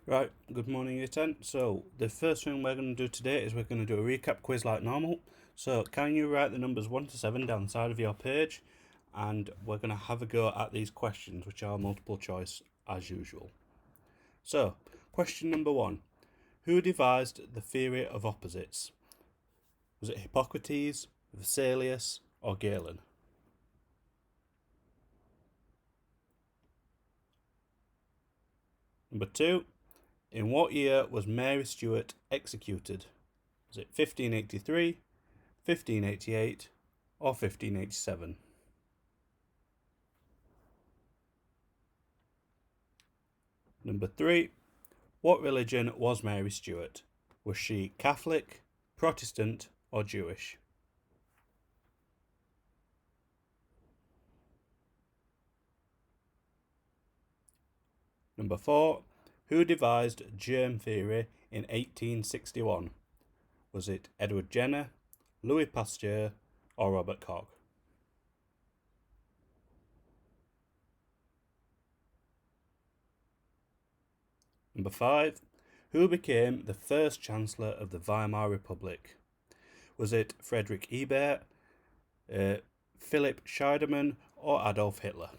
Right, good morning, year 10. So, the first thing we're going to do today is we're going to do a recap quiz like normal. So, can you write the numbers 1 to 7 down the side of your page? And we're going to have a go at these questions, which are multiple choice as usual. So, question number 1. Who devised the theory of opposites? Was it Hippocrates, Vesalius, or Galen? Number 2. In what year was Mary Stuart executed? Was it 1583, 1588, or 1587? Number 3. What religion was Mary Stuart? Was she Catholic, Protestant, or Jewish? Number 4. Who devised germ theory in 1861? Was it Edward Jenner, Louis Pasteur, or Robert Koch? Number 5. Who became the first Chancellor of the Weimar Republic? Was it Friedrich Ebert, Philipp Scheidemann, or Adolf Hitler?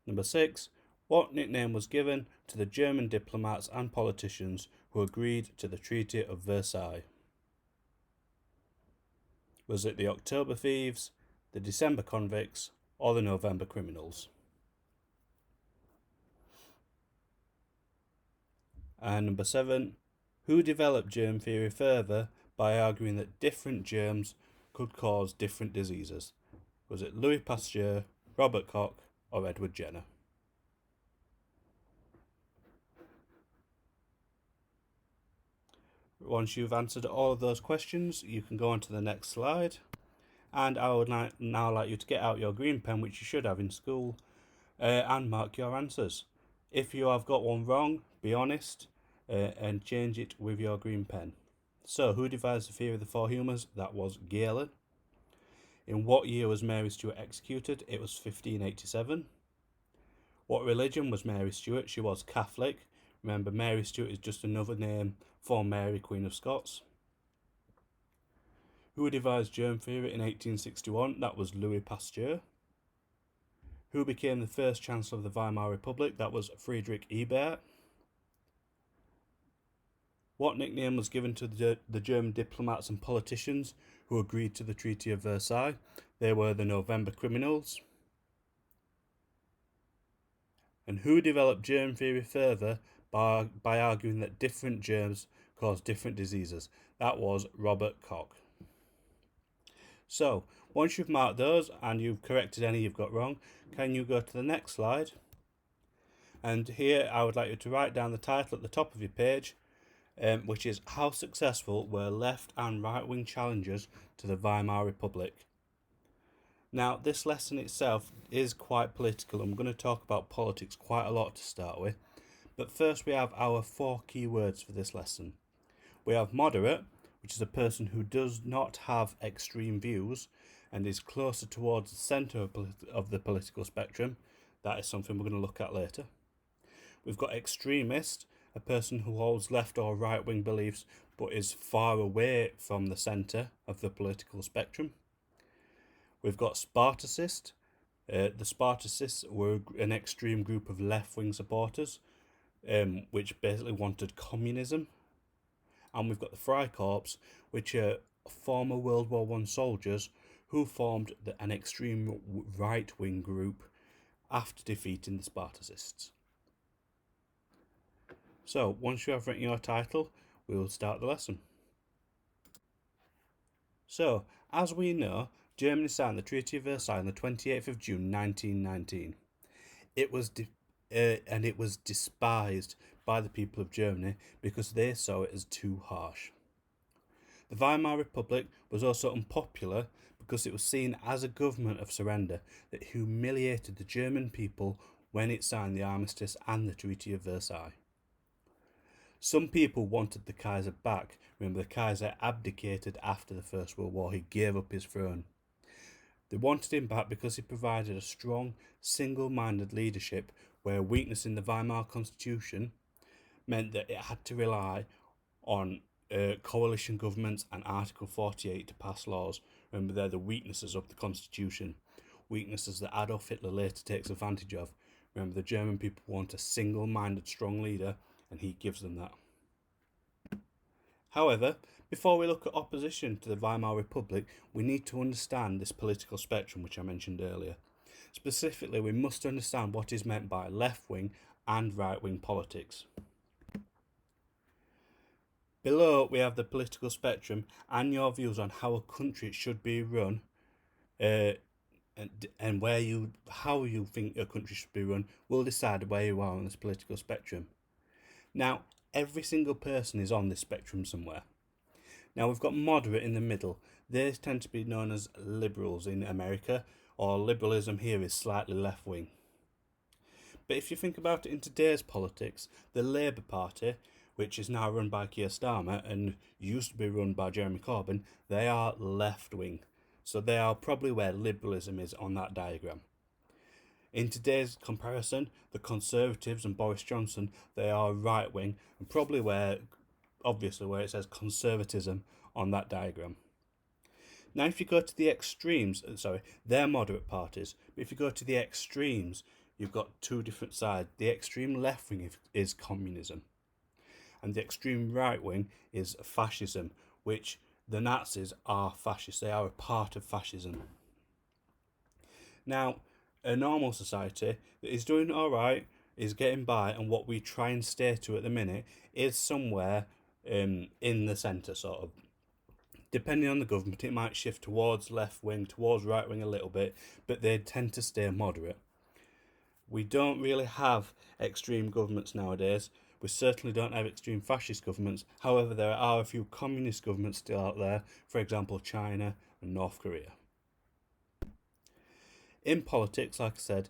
Number 6. What nickname was given to the German diplomats and politicians who agreed to the Treaty of Versailles? Was it the October Thieves, the December Convicts, or the November Criminals? And number 7. Who developed germ theory further by arguing that different germs could cause different diseases? Was it Louis Pasteur, Robert Koch, or Edward Jenner? Once you've answered all of those questions, you can go on to the next slide. And I would now like you to get out your green pen, which you should have in school, and mark your answers. If you have got one wrong, be honest and change it with your green pen. So, who devised the theory of the four humours? That was Galen. In what year was Mary Stuart executed? It was 1587. What religion was Mary Stuart? She was Catholic. Remember, Mary Stuart is just another name for Mary, Queen of Scots. Who devised germ theory in 1861? That was Louis Pasteur. Who became the first Chancellor of the Weimar Republic? That was Friedrich Ebert. What nickname was given to the German diplomats and politicians who agreed to the Treaty of Versailles? They were the November Criminals. And who developed germ theory further by arguing that different germs cause different diseases? That was Robert Koch. So, once you've marked those and you've corrected any you've got wrong, can you go to the next slide? And here I would like you to write down the title at the top of your page, which is How Successful Were Left and Right Wing Challengers to the Weimar Republic? Now, this lesson itself is quite political, and we're going to talk about politics quite a lot to start with. But first, we have our 4 key words for this lesson. We have moderate, which is a person who does not have extreme views and is closer towards the centre of the political spectrum. That is something we're going to look at later. We've got extremist, a person who holds left or right wing beliefs but is far away from the centre of the political spectrum. We've got Spartacist. The Spartacists were an extreme group of left wing supporters which basically wanted communism. And we've got the Freikorps, which are former World War I soldiers who formed an extreme right wing group after defeating the Spartacists. So, once you have written your title, we will start the lesson. So, as we know, Germany signed the Treaty of Versailles on the 28th of June 1919. It was despised by the people of Germany because they saw it as too harsh. The Weimar Republic was also unpopular because it was seen as a government of surrender that humiliated the German people when it signed the armistice and the Treaty of Versailles. Some people wanted the Kaiser back. Remember, the Kaiser abdicated after the First World War. He gave up his throne. They wanted him back because he provided a strong, single-minded leadership where weakness in the Weimar Constitution meant that it had to rely on coalition governments and Article 48 to pass laws. Remember, they're the weaknesses of the Constitution, weaknesses that Adolf Hitler later takes advantage of. Remember, the German people want a single-minded, strong leader, and he gives them that. However, before we look at opposition to the Weimar Republic, we need to understand this political spectrum which I mentioned earlier. Specifically, we must understand what is meant by left-wing and right-wing politics. Below, we have the political spectrum and your views on how a country should be run, and how you think a country should be run will decide where you are on this political spectrum. Now, every single person is on this spectrum somewhere. Now, we've got moderate in the middle. They tend to be known as liberals in America, or liberalism here is slightly left-wing. But if you think about it in today's politics, the Labour Party, which is now run by Keir Starmer and used to be run by Jeremy Corbyn, they are left-wing. So they are probably where liberalism is on that diagram. In today's comparison, the Conservatives and Boris Johnson, they are right-wing, and probably obviously where it says conservatism on that diagram. Now, if you go to the extremes, they're moderate parties, but if you go to the extremes, you've got two different sides. The extreme left-wing is communism, and the extreme right-wing is fascism, which the Nazis are fascists. They are a part of fascism. Now, a normal society that is doing all right, is getting by, and what we try and stay to at the minute is somewhere in the centre, sort of. Depending on the government, it might shift towards left-wing, towards right-wing a little bit, but they tend to stay moderate. We don't really have extreme governments nowadays. We certainly don't have extreme fascist governments. However, there are a few communist governments still out there, for example, China and North Korea. In politics, like I said,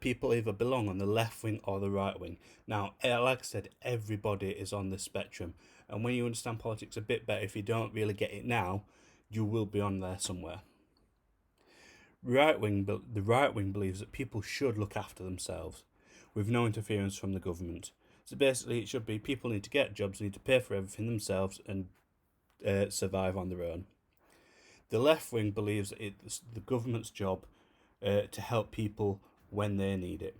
people either belong on the left wing or the right wing. Now, like I said, everybody is on this spectrum. And when you understand politics a bit better, if you don't really get it now, you will be on there somewhere. The right wing believes that people should look after themselves, with no interference from the government. So basically, it should be people need to get jobs, need to pay for everything themselves, and survive on their own. The left wing believes that it's the government's job to help people when they need it.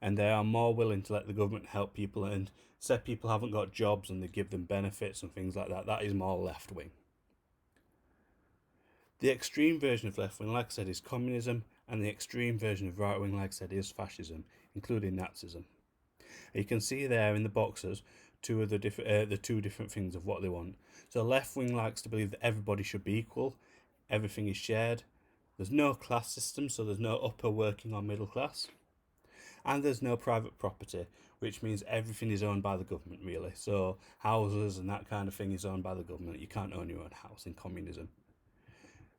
And they are more willing to let the government help people, and say people haven't got jobs and they give them benefits and things like that. That is more left wing. The extreme version of left wing, like I said, is communism, and the extreme version of right wing, like I said, is fascism, including Nazism. You can see there in the boxes the two different things of what they want. So left wing likes to believe that everybody should be equal, everything is shared. There's no class system, so there's no upper, working or middle class. And there's no private property, which means everything is owned by the government, really. So houses and that kind of thing is owned by the government. You can't own your own house in communism.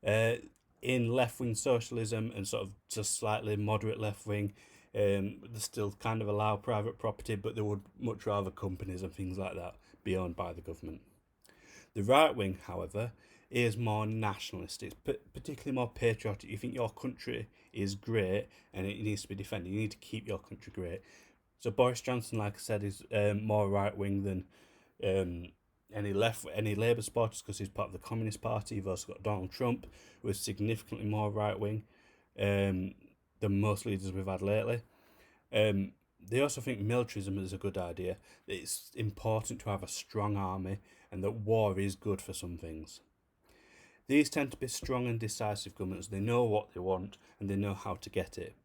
In left-wing socialism and sort of just slightly moderate left-wing, they still kind of allow private property, but they would much rather companies and things like that be owned by the government. The right-wing, however, is more nationalist. It's particularly more patriotic. You think your country is great and it needs to be defended. You need to keep your country great. So Boris Johnson, like I said, is more right-wing than any Labour supporters, because he's part of the Communist Party. You've also got Donald Trump, who is significantly more right-wing than most leaders we've had lately. They also think militarism is a good idea. It's important to have a strong army, and that war is good for some things. These tend to be strong and decisive governments. They know what they want and they know how to get it.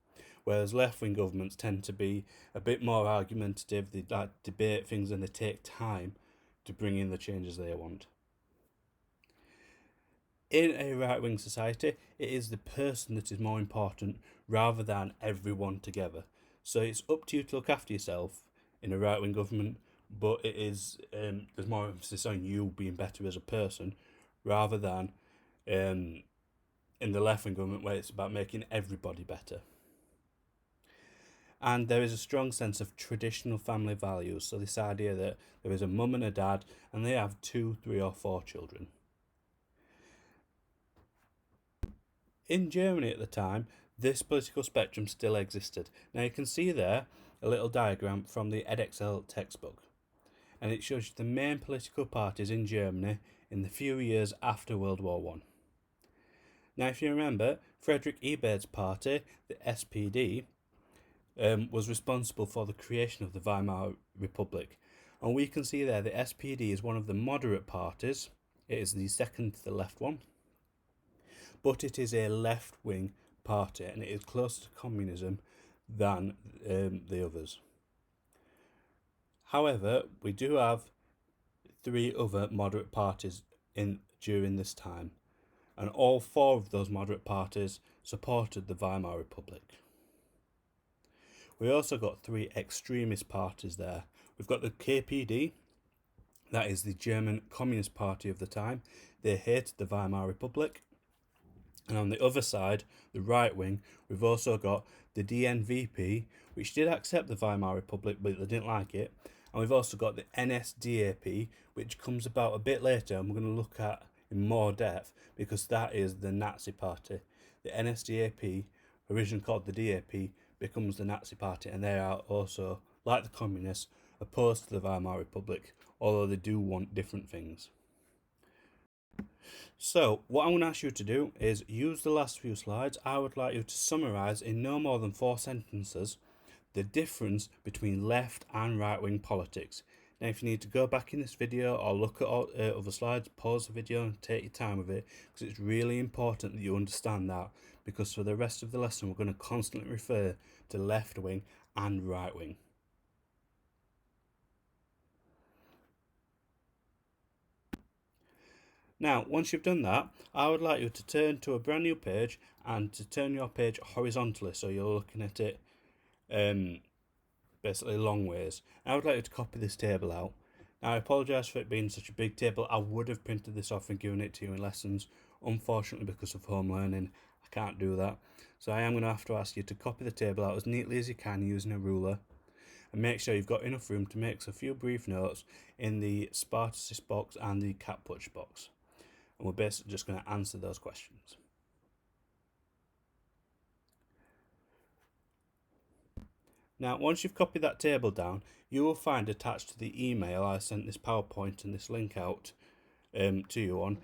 Whereas left-wing governments tend to be a bit more argumentative. They like debate things and they take time to bring in the changes they want. In a right-wing society, it is the person that is more important rather than everyone together. So it's up to you to look after yourself in a right-wing government, but it is there's more emphasis on you being better as a person rather than in the left-wing government, where it's about making everybody better. And there is a strong sense of traditional family values. So this idea that there is a mum and a dad and they have 2, 3 or 4 children. in Germany at the time, this political spectrum still existed. Now you can see there a little diagram from the Edexcel textbook, and it shows you the main political parties in Germany in the few years after World War One. Now, if you remember, Friedrich Ebert's party, the SPD, was responsible for the creation of the Weimar Republic. And we can see there the SPD is one of the moderate parties. It is the second to the left one. But it is a left-wing party, and it is closer to communism than the others. However, we do have 3 other moderate parties during this time, and all 4 of those moderate parties supported the Weimar Republic. We also got 3 extremist parties there. We've got the KPD, that is the German Communist Party of the time. They hated the Weimar Republic. And on the other side, the right wing, we've also got the DNVP, which did accept the Weimar Republic, but they didn't like it. And we've also got the NSDAP, which comes about a bit later, and we're going to look at in more depth, because that is the Nazi party. The NSDAP, originally called the DAP, becomes the Nazi party, and they are also, like the communists, opposed to the Weimar Republic, although they do want different things. So, what I'm going to ask you to do is use the last few slides. I would like you to summarise in no more than 4 sentences the difference between left and right wing politics. Now, if you need to go back in this video or look at all other slides, pause the video and take your time with it, because it's really important that you understand that, because for the rest of the lesson we're going to constantly refer to left wing and right wing. Now, once you've done that, I would like you to turn to a brand new page and to turn your page horizontally, so you're looking at it basically long ways. I would like you to copy this table out. Now, I apologise for it being such a big table. I would have printed this off and given it to you in lessons. Unfortunately, because of home learning, I can't do that. So I am going to have to ask you to copy the table out as neatly as you can using a ruler, and make sure you've got enough room to make a few brief notes in the Spartacist box and the Kapp Putsch box. And we're basically just going to answer those questions. Now, once you've copied that table down, you will find attached to the email I sent this PowerPoint and this link out to you on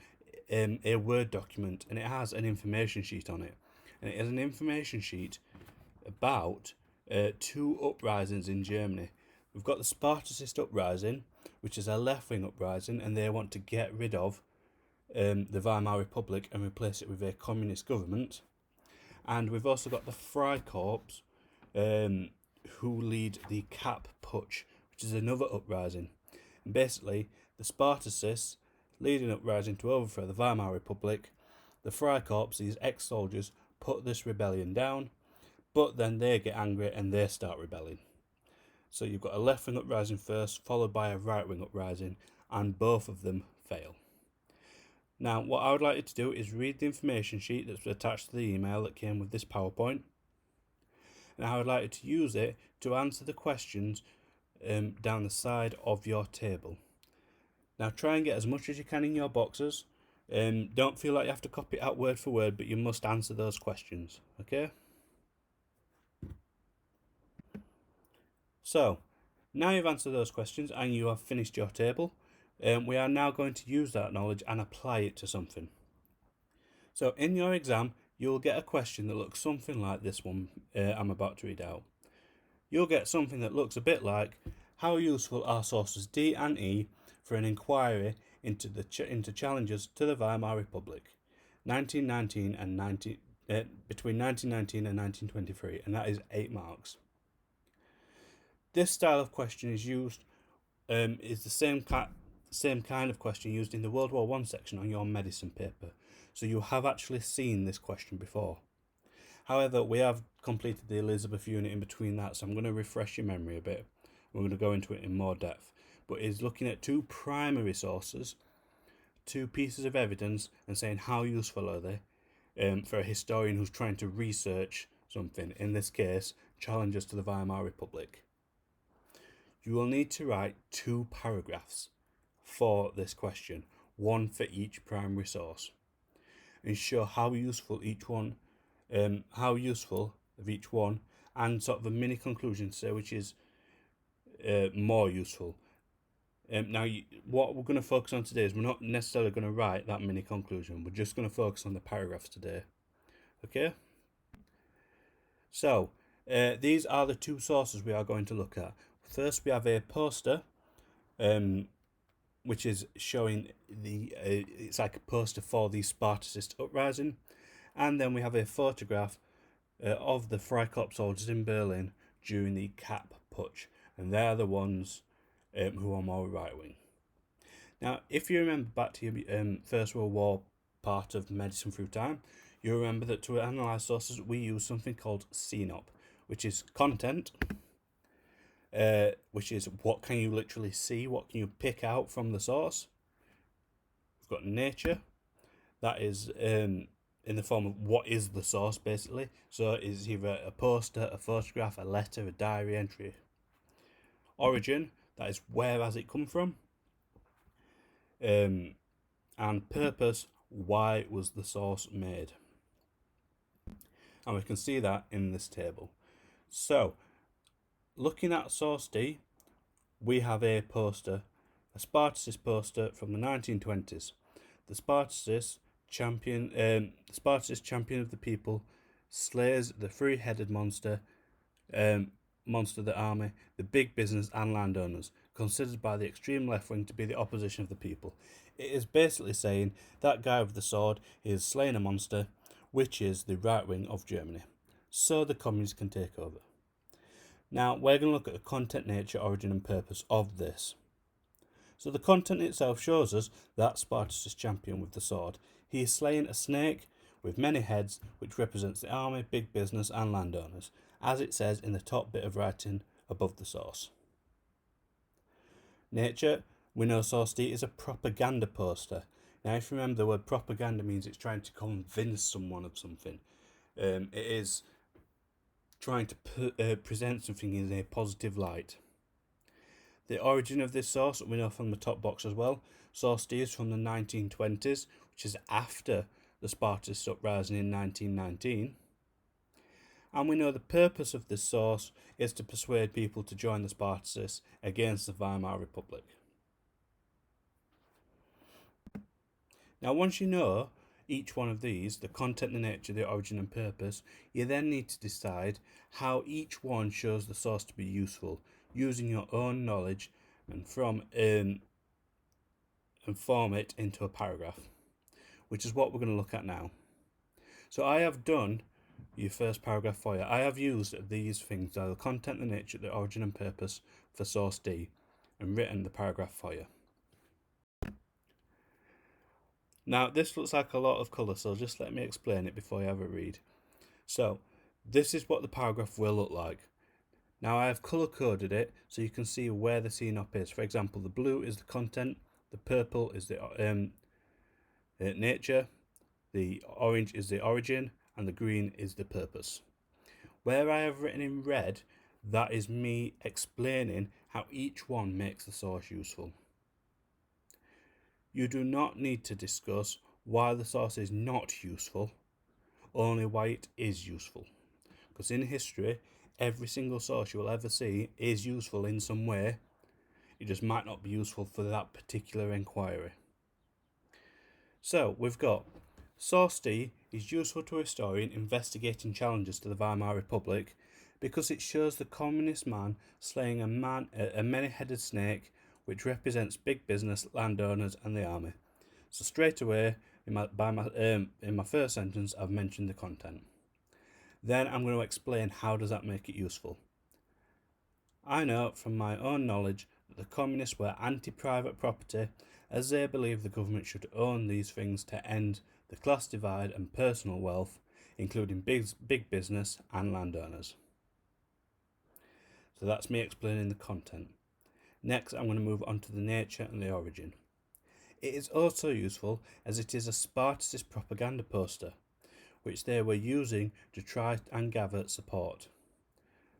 a Word document, and it has an information sheet on it. And it is an information sheet about 2 uprisings in Germany. We've got the Spartacist uprising, which is a left-wing uprising, and they want to get rid of the Weimar Republic and replace it with a communist government. And we've also got the Freikorps, who lead the Kapp Putsch, which is another uprising. And basically, the Spartacists lead an uprising to overthrow the Weimar Republic. The Freikorps, these ex-soldiers, put this rebellion down, but then they get angry and they start rebelling. So you've got a left-wing uprising first, followed by a right-wing uprising, and both of them fail. Now, what I would like you to do is read the information sheet that's attached to the email that came with this PowerPoint, and I would like you to use it to answer the questions down the side of your table. Now, try and get as much as you can in your boxes. Don't feel like you have to copy it out word for word, but you must answer those questions, okay? So, now you've answered those questions and you have finished your table, we are now going to use that knowledge and apply it to something. So in your exam, you'll get a question that looks something like this one I'm about to read out. You'll get something that looks a bit like, how useful are sources D and E for an inquiry into challenges to the Weimar Republic, 1919 and between 1919 and 1923, and that is 8 marks. This style of question is used is the same kind of question used in the World War I section on your medicine paper, so you have actually seen this question before. However, we have completed the Elizabeth unit in between that, so I'm going to refresh your memory a bit. We're going to go into it in more depth, but it's looking at 2 primary sources, 2 pieces of evidence, and saying how useful are they for a historian who's trying to research something, in this case, challenges to the Weimar Republic. You will need to write 2 paragraphs for this question, 1 for each primary source. and show how useful each one, how useful of each one, and sort of a mini conclusion to say which is more useful. Now, what we're going to focus on today is we're not necessarily going to write that mini conclusion. We're just going to focus on the paragraphs today. Okay? So, these are the two sources we are going to look at. First, we have a poster, which is showing it's like a poster for the Spartacist Uprising. And then we have a photograph of the Freikorps soldiers in Berlin during the Kapp Putsch. And they're the ones who are more right-wing. Now, if you remember back to your First World War part of Medicine Through Time, you remember that to analyse sources, we use something called CNOP, which is content, which is what can you literally see, what can you pick out from the source. We've got nature, that is in the form of what is the source, basically. So it's either a poster, a photograph, a letter, a diary entry. Origin, that is where has it come from. And purpose, why was the source made. And we can see that in this table. So, looking at source D, we have a poster, a Spartacist poster from the 1920s. The Spartacist champion of the people slays the three-headed monster, the army, the big business and landowners, considered by the extreme left wing to be the opposition of the people. It is basically saying that guy with the sword is slaying a monster, which is the right wing of Germany, so the communists can take over. Now, we're going to look at the content, nature, origin and purpose of this. So the content itself shows us that Spartacist champion with the sword. He is slaying a snake with many heads, which represents the army, big business and landowners, as it says in the top bit of writing above the source. Nature, we know source D is a propaganda poster. Now, if you remember, the word propaganda means it's trying to convince someone of something. It is trying to present something in a positive light. The origin of this source, we know from the top box as well. Source D is from the 1920s, which is after the Spartacist uprising in 1919. And we know the purpose of this source is to persuade people to join the Spartacists against the Weimar Republic. Now, once you know each one of these, the content, the nature, the origin and purpose, you then need to decide how each one shows the source to be useful, using your own knowledge and form it into a paragraph, which is what we're going to look at now. So I have done your first paragraph for you. I have used these things, the content, the nature, the origin and purpose for source D, and written the paragraph for you. Now, this looks like a lot of colour, so just let me explain it before you have a read. So, this is what the paragraph will look like. Now, I have colour-coded it so you can see where the CNOP is. For example, the blue is the content, the purple is the nature, the orange is the origin, and the green is the purpose. Where I have written in red, that is me explaining how each one makes the source useful. You do not need to discuss why the source is not useful, only why it is useful. Because in history, every single source you will ever see is useful in some way. It just might not be useful for that particular inquiry. So, we've got source D is useful to a historian investigating challenges to the Weimar Republic because it shows the communist man slaying a many-headed snake which represents big business, landowners and the army. So straight away, in my first sentence, I've mentioned the content. Then I'm going to explain how does that make it useful. I know from my own knowledge that the communists were anti-private property as they believed the government should own these things to end the class divide and personal wealth, including big business and landowners. So that's me explaining the content. Next, I'm going to move on to the nature and the origin. It is also useful as it is a Spartacist propaganda poster, which they were using to try and gather support.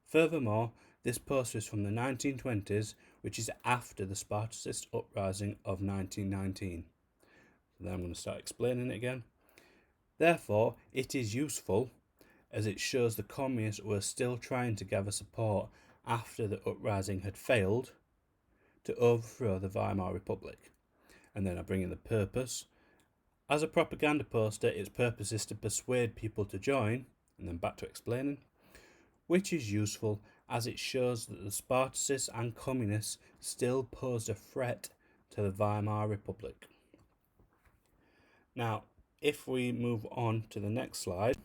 Furthermore, this poster is from the 1920s, which is after the Spartacist uprising of 1919. So then I'm going to start explaining it again. Therefore, it is useful as it shows the communists were still trying to gather support after the uprising had failed to overthrow the Weimar Republic. And then I bring in the purpose. As a propaganda poster, its purpose is to persuade people to join, and then back to explaining, which is useful as it shows that the Spartacists and communists still posed a threat to the Weimar Republic. Now, if we move on to the next slide,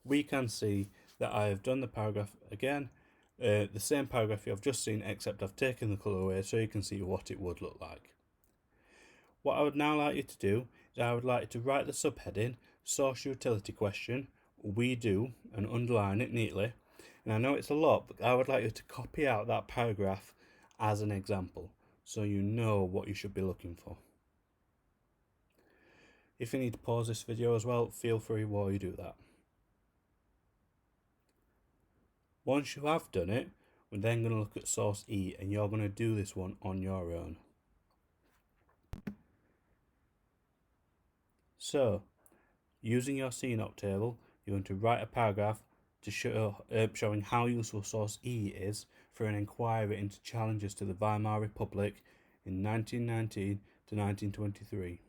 we can see that I have done the paragraph again, the same paragraph you've just seen, except I've taken the colour away so you can see what it would look like. What I would now like you to do is I would like you to write the subheading, source utility question, we do, and underline it neatly. And I know it's a lot, but I would like you to copy out that paragraph as an example so you know what you should be looking for. If you need to pause this video as well, feel free while you do that. Once you have done it, we're then going to look at source E, and you're going to do this one on your own. So, using your CNOP table, you're going to write a paragraph to show, showing how useful source E is for an inquiry into challenges to the Weimar Republic in 1919 to 1923.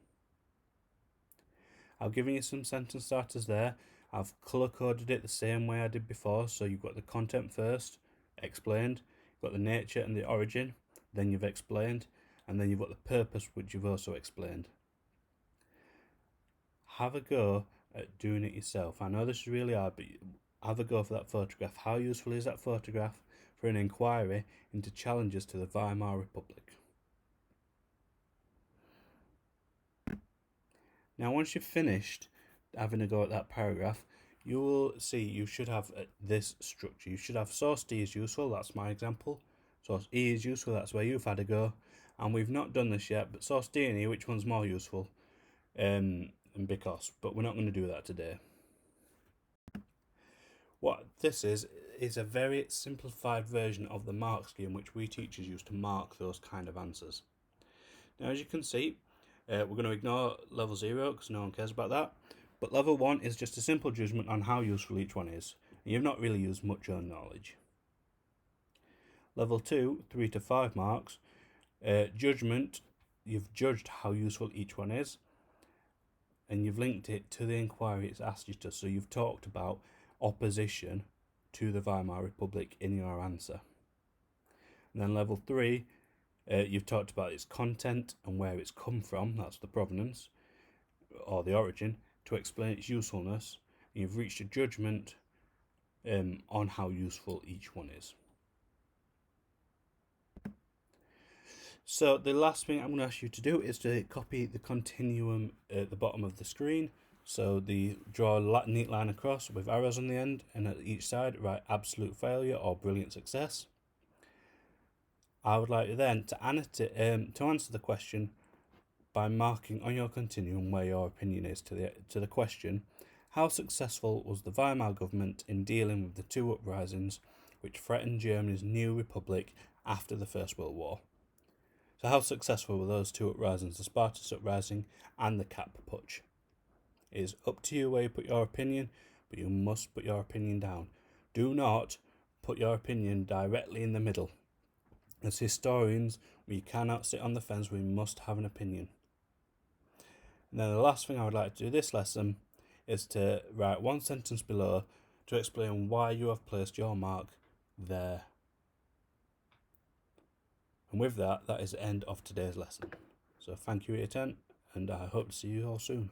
I've given you some sentence starters there. I've colour coded it the same way I did before, so you've got the content first, explained, you've got the nature and the origin, then you've explained, and then you've got the purpose, which you've also explained. Have a go at doing it yourself. I know this is really hard, but have a go for that photograph. How useful is that photograph for an inquiry into challenges to the Weimar Republic? Now, once you've finished having a go at that paragraph, you will see you should have this structure. You should have source D is useful, that's my example. Source E is useful, that's where you've had a go. And we've not done this yet, but source D and E, which one's more useful? And because, but we're not going to do that today. What this is a very simplified version of the mark scheme which we teachers use to mark those kind of answers. Now, as you can see, we're going to ignore level 0 because no one cares about that. But level 1 is just a simple judgment on how useful each one is. And you've not really used much own knowledge. Level 2, 3 to 5 marks, judgment, you've judged how useful each one is. And you've linked it to the inquiry it's asked you to. So you've talked about opposition to the Weimar Republic in your answer. And then level 3, you've talked about its content and where it's come from, that's the provenance, or the origin, to explain its usefulness. And you've reached a judgment on how useful each one is. So the last thing I'm going to ask you to do is to copy the continuum at the bottom of the screen. So draw a neat line across with arrows on the end, and at each side write absolute failure or brilliant success. I would like you then to answer the question by marking on your continuum where your opinion is to the question, how successful was the Weimar government in dealing with the two uprisings which threatened Germany's new republic after the First World War? So how successful were those two uprisings, the Spartacist uprising and the Kapp Putsch? It is up to you where you put your opinion, but you must put your opinion down. Do not put your opinion directly in the middle. As historians, we cannot sit on the fence, we must have an opinion. And then the last thing I would like to do this lesson is to write one sentence below to explain why you have placed your mark there. And with that, that is the end of today's lesson. So thank you for your attention, and I hope to see you all soon.